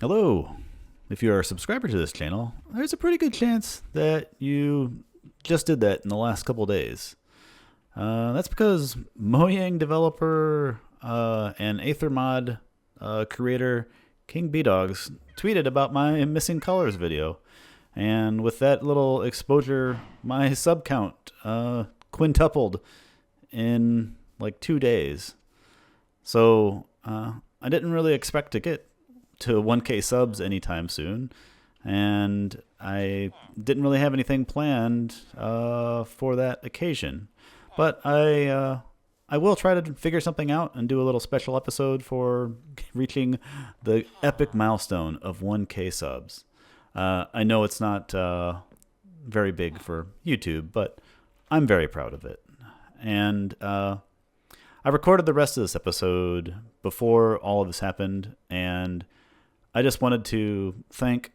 Hello. If you're a subscriber to this channel, there's a pretty good chance that you just did that in the last couple days. That's because Mojang developer and Aethermod creator King Bdogs tweeted about my missing colors video. And with that little exposure, my sub count quintupled in like 2 days. So I didn't really expect to get to 1K subs anytime soon, and I didn't really have anything planned for that occasion. But I will try to figure something out and do a little special episode for reaching the epic milestone of 1K subs. I know it's not very big for YouTube, but I'm very proud of it. And I recorded the rest of this episode before all of this happened, and I just wanted to thank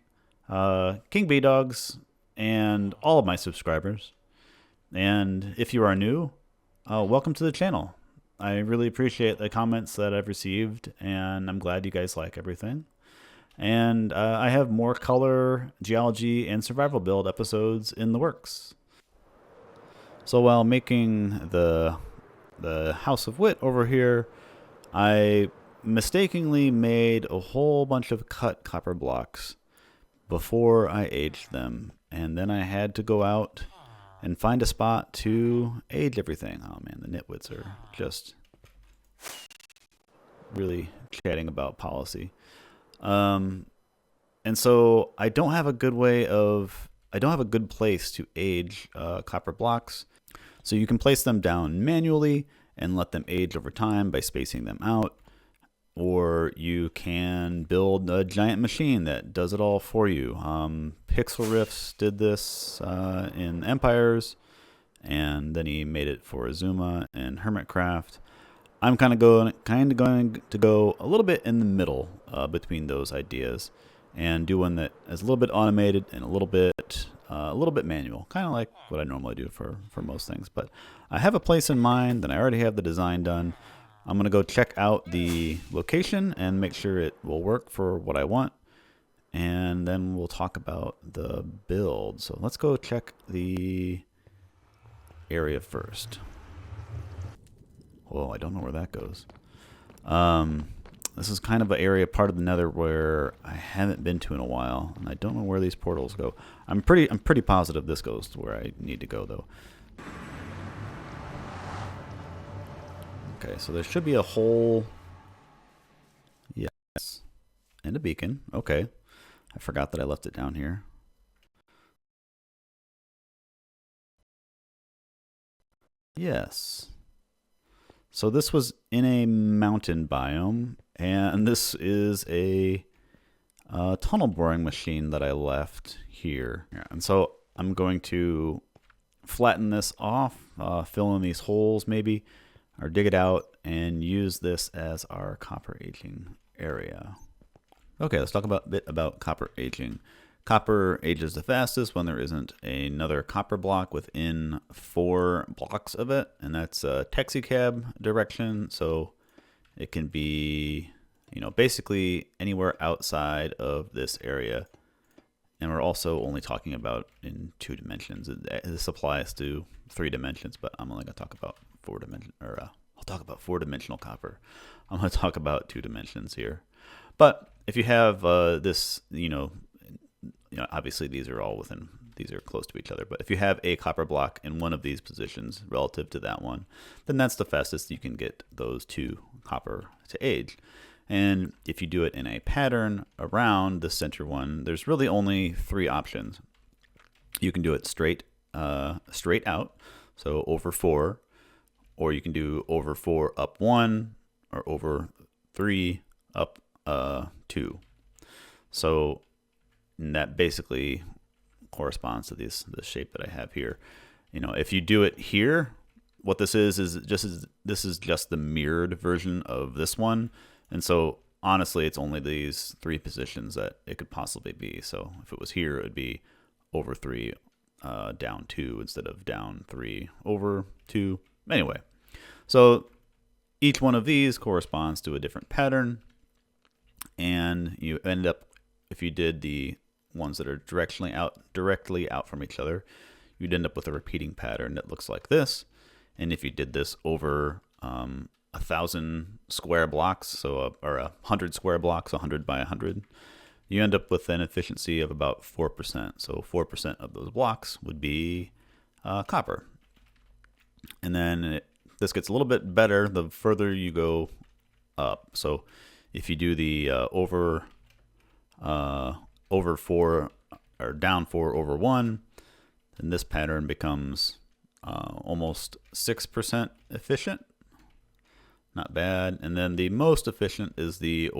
King Bdogs and all of my subscribers. And if you are new, welcome to the channel. I really appreciate the comments that I've received, and I'm glad you guys like everything. And I have more color, geology, and survival build episodes in the works. So while making the House of Wit over here, I mistakenly made a whole bunch of cut copper blocks before I aged them, and then I had to go out and find a spot to age everything. Oh man, the nitwits are just really chatting about policy. And so I don't have a good place to age copper blocks. So you can place them down manually and let them age over time by spacing them out. Or you can build a giant machine that does it all for you. Pixel Riffs did this in Empires, and then he made it for Azuma and Hermitcraft. I'm kind of going to go a little bit in the middle between those ideas, and do one that is a little bit automated and a little bit manual, kind of like what I normally do for most things. But I have a place in mind, and I already have the design done. I'm going to go check out the location and make sure it will work for what I want. And then we'll talk about the build. So let's go check the area first. Whoa, I don't know where that goes. This is kind of an area, part of the Nether, where I haven't been to in a while, and I don't know where these portals go. I'm pretty positive this goes to where I need to go, though. Okay, so there should be a hole. Yes, and a beacon. Okay, I forgot that I left it down here. Yes. So this was in a mountain biome, and this is a tunnel boring machine that I left here. And so I'm going to flatten this off, fill in these holes maybe, or dig it out and use this as our copper aging area. Okay, let's talk a bit about copper aging. Copper ages the fastest when there isn't another copper block within 4 blocks of it, and that's a taxicab direction, so it can be, basically anywhere outside of this area. And we're also only talking about in 2 dimensions. This applies to 3 dimensions, but I'm only going to talk about 4 dimension, or I'll talk about 4-dimensional copper. I'm going to talk about 2 dimensions here. But if you have this, obviously these are close to each other, but if you have a copper block in one of these positions relative to that one, then that's the fastest you can get those 2 copper to age. And if you do it in a pattern around the center one, there's really only 3 options. You can do it straight out, so over 4, or you can do over 4 up 1, or over 3 up 2. So that basically corresponds to this shape that I have here. If you do it here, what this is just the mirrored version of this one. And so honestly, it's only these 3 positions that it could possibly be. So if it was here, it would be over 3, down 2 instead of down 3, over 2. Anyway, so each one of these corresponds to a different pattern, and you end up if you did the ones that are directly out from each other, you'd end up with a repeating pattern that looks like this. And if you did this over 1,000 square blocks, or 100 square blocks, 100 by 100, you end up with an efficiency of about 4%. So 4% of those blocks would be copper. And then this gets a little bit better the further you go up. So if you do the over 4 or down 4 over 1, then this pattern becomes almost 6% efficient. Not bad. And then the most efficient is the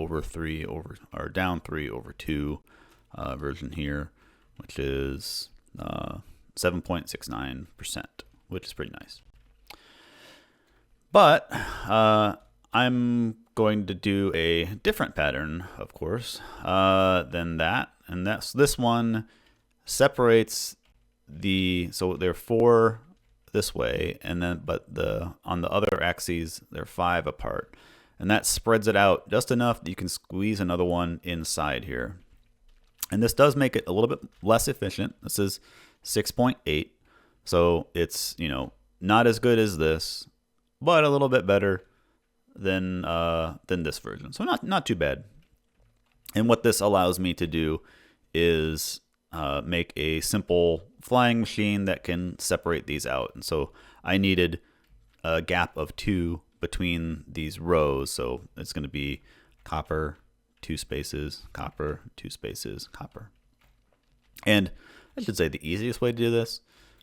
down 3 over 2 version here, which is 7.69%, which is pretty nice. But I'm going to do a different pattern, of course, than that. And this one separates so there are 4 this way, and then on the other axes they're 5 apart, and that spreads it out just enough that you can squeeze another one inside here. And this does make it a little bit less efficient. This is 6.8, so it's not as good as this, but a little bit better than this version. So not too bad. And what this allows me to do is make a simple flying machine that can separate these out. And so I needed a gap of 2 between these rows. So it's going to be copper, 2 spaces, copper, 2 spaces, copper. And I should say the easiest way to do this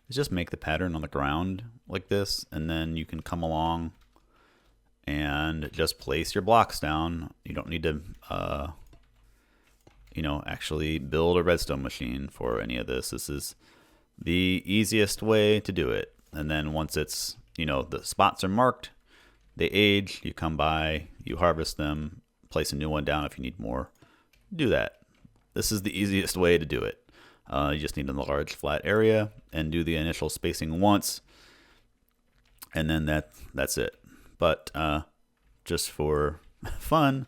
is just make the pattern on the ground like this, and then you can come along and just place your blocks down. You don't need to actually build a redstone machine for any of this. This is the easiest way to do it. And then once it's, the spots are marked, they age, you come by, you harvest them, place a new one down if you need more. Do that. This is the easiest way to do it. You just need a large flat area and do the initial spacing once, and then that's it. But just for fun,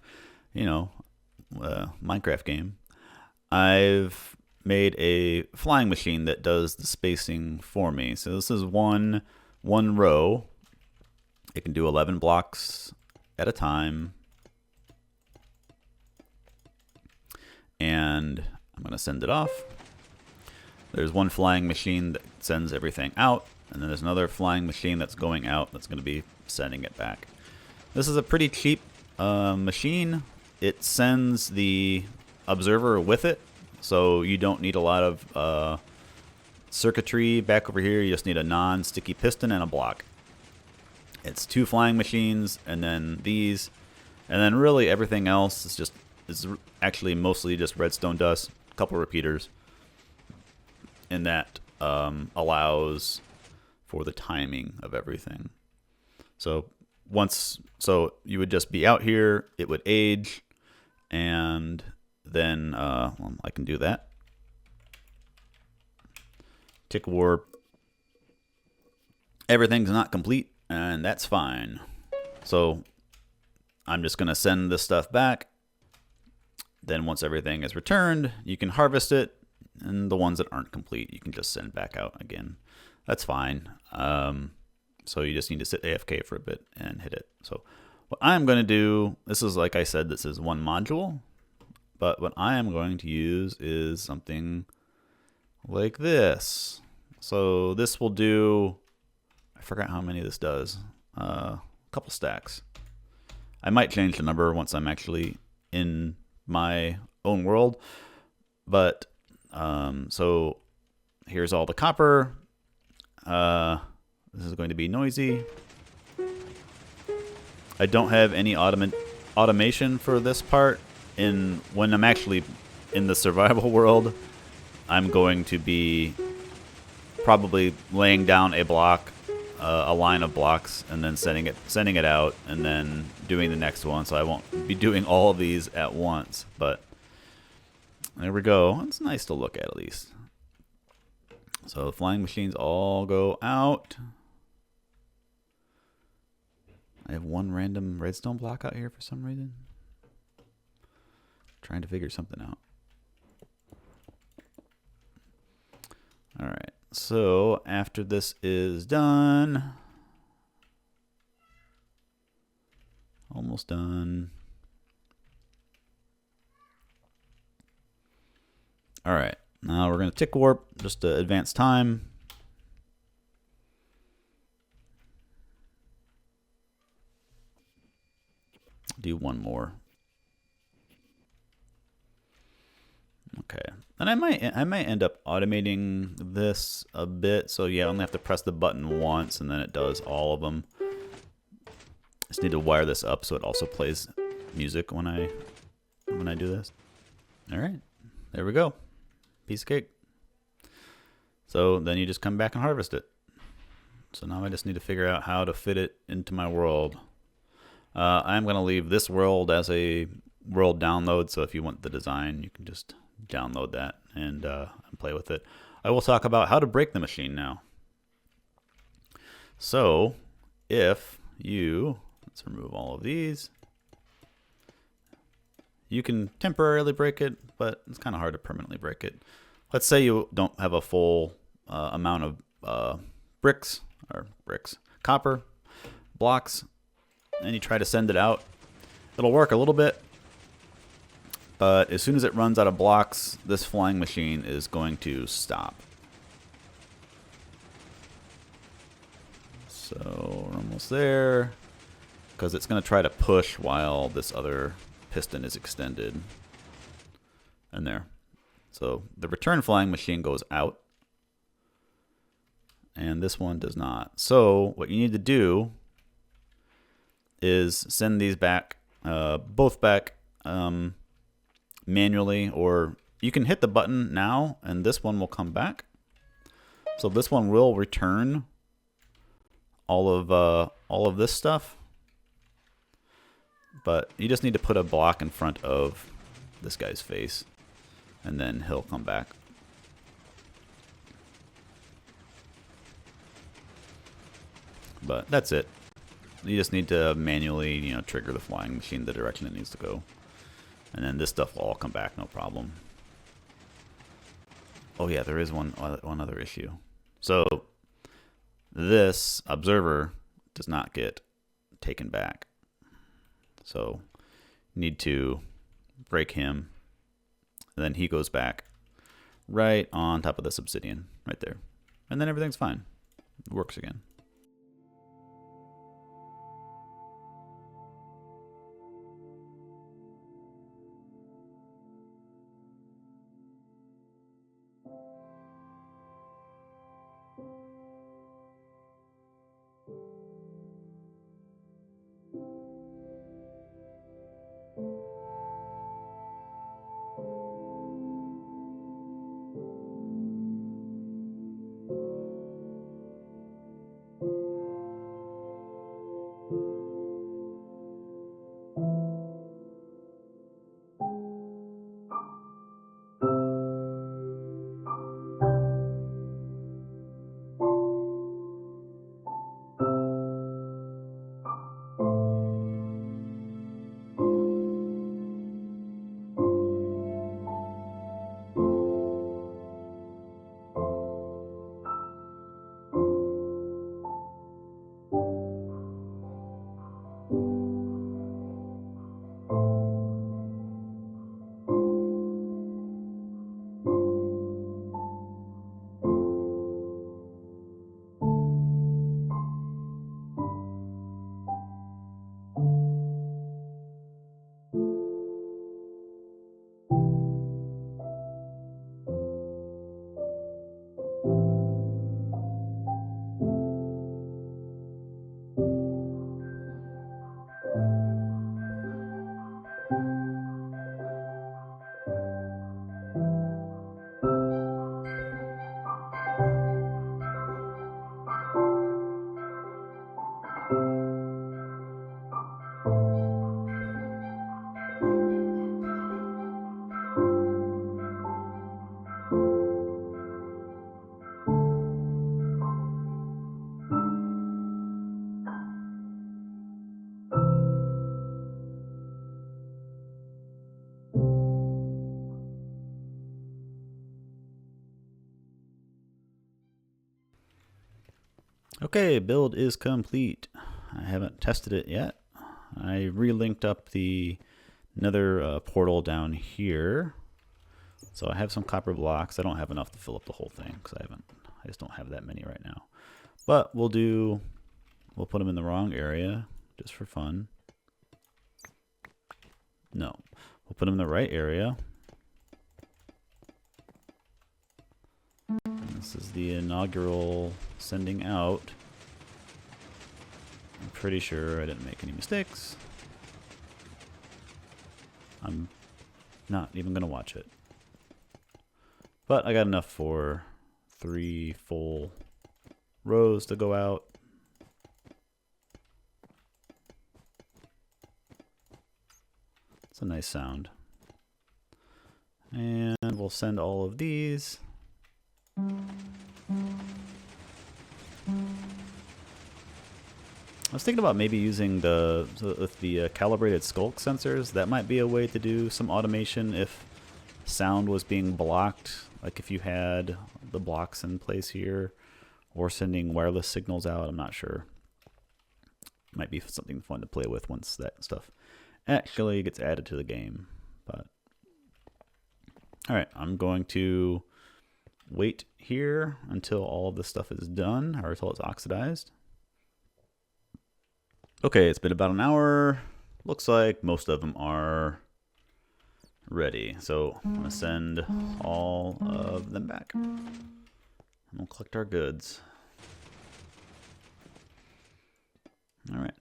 Minecraft game, I've made a flying machine that does the spacing for me. So this is one row. It can do 11 blocks at a time. And I'm going to send it off. There's one flying machine that sends everything out, and then there's another flying machine that's going out that's going to be sending it back. This is a pretty cheap machine. It sends the observer with it, so you don't need a lot of circuitry back over here. You just need a non-sticky piston and a block. It's 2 flying machines, and then these, and then really everything else is actually mostly just redstone dust, a couple repeaters, and that allows for the timing of everything. So you would just be out here, it would age, and then I can do that. Tick warp. Everything's not complete, and that's fine. So I'm just going to send this stuff back. Then once everything is returned, you can harvest it, and the ones that aren't complete, you can just send back out again. That's fine. So you just need to sit AFK for a bit and hit it. So what I'm going to do, this is, like I said, this is one module, but what I am going to use is something like this. So this will do, I forgot how many this does, a couple stacks. I might change the number once I'm actually in my own world, but so here's all the copper. This is going to be noisy. I don't have any automation for this part. When I'm actually in the survival world, I'm going to be probably laying down a block, a line of blocks, and then sending it out, and then doing the next one. So I won't be doing all of these at once. But there we go. It's nice to look at least. So the flying machines all go out. I have one random redstone block out here for some reason. Trying to figure something out. So after this is done, almost done. All right, now we're going to tick warp just to advance time. Do one more. Okay, and I might end up automating this a bit. So yeah, I only have to press the button once, and then it does all of them. Just need to wire this up so it also plays music when I do this. All right, there we go. Piece of cake. So then you just come back and harvest it. So now I just need to figure out how to fit it into my world. I'm going to leave this world as a world download. So if you want the design, you can just download that and play with it. I will talk about how to break the machine now. So if you, let's remove all of these. You can temporarily break it, but it's kind of hard to permanently break it. Let's say you don't have a full amount of copper blocks, and you try to send it out. It'll work a little bit, but as soon as it runs out of blocks, this flying machine is going to stop. So we're almost there, because it's going to try to push while this other piston is extended. And there. So the return flying machine goes out, and this one does not. So what you need to do is send these back, both back manually, or you can hit the button now and this one will come back. So this one will return all of this stuff, but you just need to put a block in front of this guy's face, and then he'll come back. But that's it. You just need to manually, trigger the flying machine the direction it needs to go. And then this stuff will all come back, no problem. Oh yeah, there is one other issue. So this observer does not get taken back. So you need to break him. And then he goes back right on top of this obsidian right there. And then everything's fine. It works again. Okay, build is complete. I haven't tested it yet. I relinked up the nether portal down here. So I have some copper blocks. I don't have enough to fill up the whole thing because I just don't have that many right now. But we'll put them in the wrong area just for fun. No, we'll put them in the right area. This is the inaugural sending out. I'm pretty sure I didn't make any mistakes. I'm not even going to watch it. But I got enough for 3 full rows to go out. It's a nice sound. And we'll send all of these. I was thinking about maybe using the calibrated skulk sensors. That might be a way to do some automation if sound was being blocked, like if you had the blocks in place here, or sending wireless signals out. I'm not sure. Might be something fun to play with once that stuff actually gets added to the game. But all right, I'm going to wait here until all of this stuff is done, or until it's oxidized. Okay, it's been about an hour. Looks like most of them are ready. So I'm gonna send all of them back. And we'll collect our goods. All right.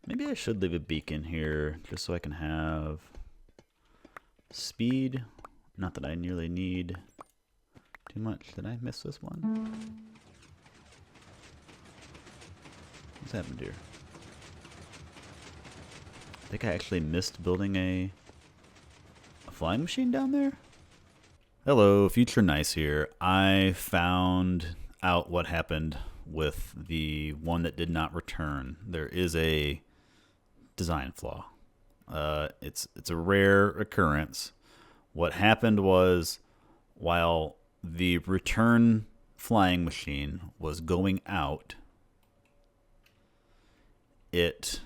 Maybe I should leave a beacon here just so I can have speed. Not that I nearly need too much. Did I miss this one? What's happened here? I think I actually missed building a flying machine down there. Hello, Future Nice here. I found out what happened with the one that did not return. There is a design flaw. It's a rare occurrence. What happened was, while the return flying machine was going out, it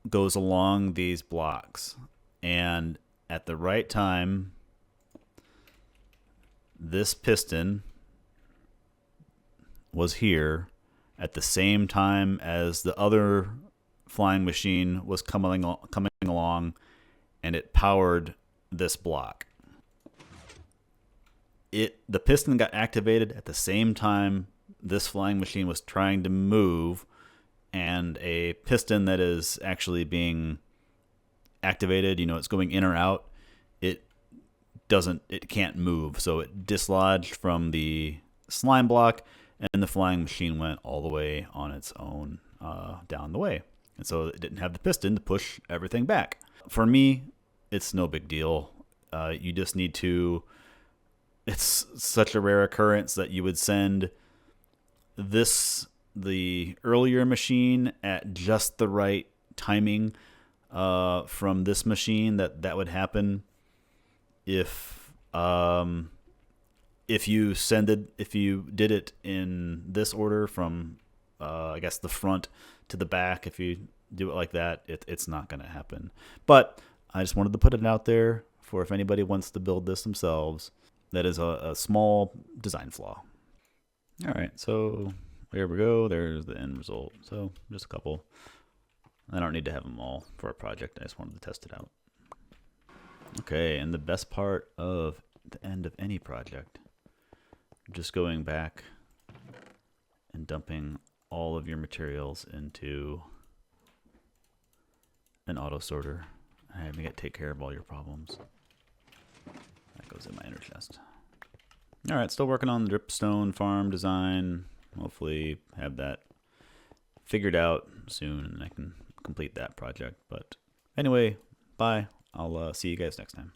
goes along these blocks, and at the right time, this piston was here at the same time as the other flying machine was coming along, and it powered this block. The piston got activated at the same time this flying machine was trying to move, and a piston that is actually being activated, it's going in or out, it can't move, so it dislodged from the slime block, and the flying machine went all the way on its own down the way. And so it didn't have the piston to push everything back. For me, it's no big deal. You just need to, it's such a rare occurrence that you would send the earlier machine at just the right timing from this machine that would happen if you did it in this order from I guess the front to the back. If you do it like that, it's not going to happen. But I just wanted to put it out there for if anybody wants to build this themselves. That is a small design flaw. All right, so there we go. There's the end result. So just a couple. I don't need to have them all for a project. I just wanted to test it out. Okay, and the best part of the end of any project, just going back and dumping all of your materials into an auto sorter and having it take care of all your problems. That goes in my inner chest. All right, still working on the dripstone farm design. Hopefully have that figured out soon and I can complete that project. But anyway, bye. I'll see you guys next time.